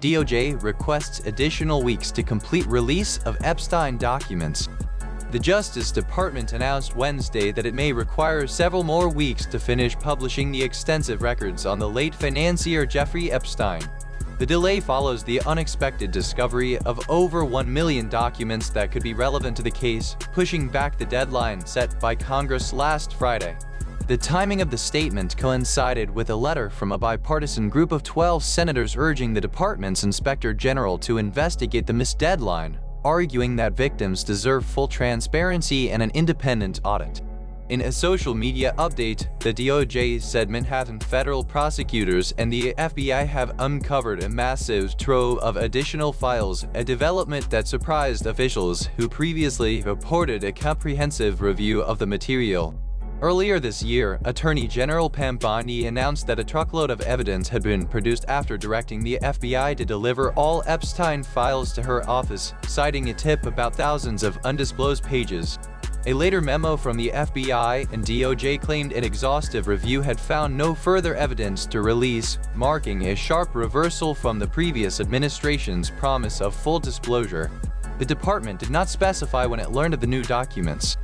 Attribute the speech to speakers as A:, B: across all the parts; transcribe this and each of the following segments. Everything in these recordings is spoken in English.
A: DOJ requests additional weeks to complete release of Epstein documents. The Justice Department announced Wednesday that it may require several more weeks to finish publishing the extensive records on the late financier Jeffrey Epstein. The delay follows the unexpected discovery of over 1 million documents that could be relevant to the case, pushing back the deadline set by Congress last Friday. The timing of the statement coincided with a letter from a bipartisan group of 12 senators urging the department's inspector general to investigate the missed deadline, arguing that victims deserve full transparency and an independent audit. In a social media update, the DOJ said Manhattan federal prosecutors and the FBI have uncovered a massive trove of additional files, a development that surprised officials who previously reported a comprehensive review of the material. Earlier this year, Attorney General Pam Bondi announced that a truckload of evidence had been produced after directing the FBI to deliver all Epstein files to her office, citing a tip about thousands of undisclosed pages. A later memo from the FBI and DOJ claimed an exhaustive review had found no further evidence to release, marking a sharp reversal from the previous administration's promise of full disclosure. The department did not specify when it learned of the new documents.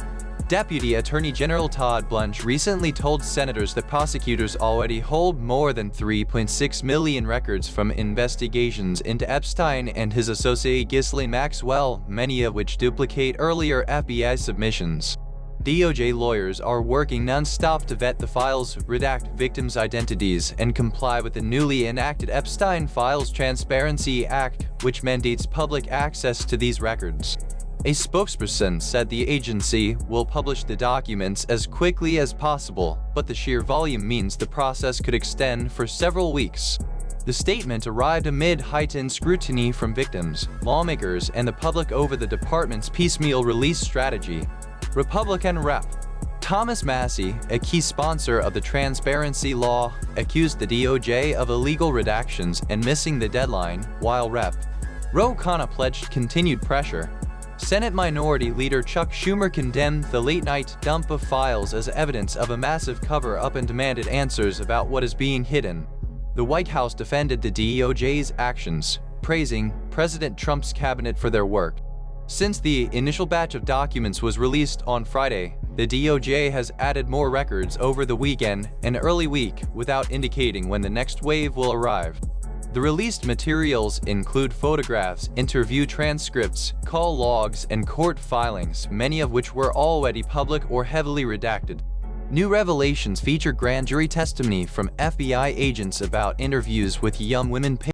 A: Deputy Attorney General Todd Blanche recently told senators that prosecutors already hold more than 3.6 million records from investigations into Epstein and his associate Ghislaine Maxwell, many of which duplicate earlier FBI submissions. DOJ lawyers are working non-stop to vet the files, redact victims' identities, and comply with the newly enacted Epstein Files Transparency Act, which mandates public access to these records. A spokesperson said the agency will publish the documents as quickly as possible, but the sheer volume means the process could extend for several weeks. The statement arrived amid heightened scrutiny from victims, lawmakers, and the public over the department's piecemeal release strategy. Republican Rep. Thomas Massie, a key sponsor of the transparency law, accused the DOJ of illegal redactions and missing the deadline, while Rep. Ro Khanna pledged continued pressure. Senate Minority Leader Chuck Schumer condemned the late-night dump of files as evidence of a massive cover-up and demanded answers about what is being hidden. The White House defended the DOJ's actions, praising President Trump's cabinet for their work. Since the initial batch of documents was released on Friday, the DOJ has added more records over the weekend and early week without indicating when the next wave will arrive. The released materials include photographs, interview transcripts, call logs, and court filings, many of which were already public or heavily redacted. New revelations feature grand jury testimony from FBI agents about interviews with young women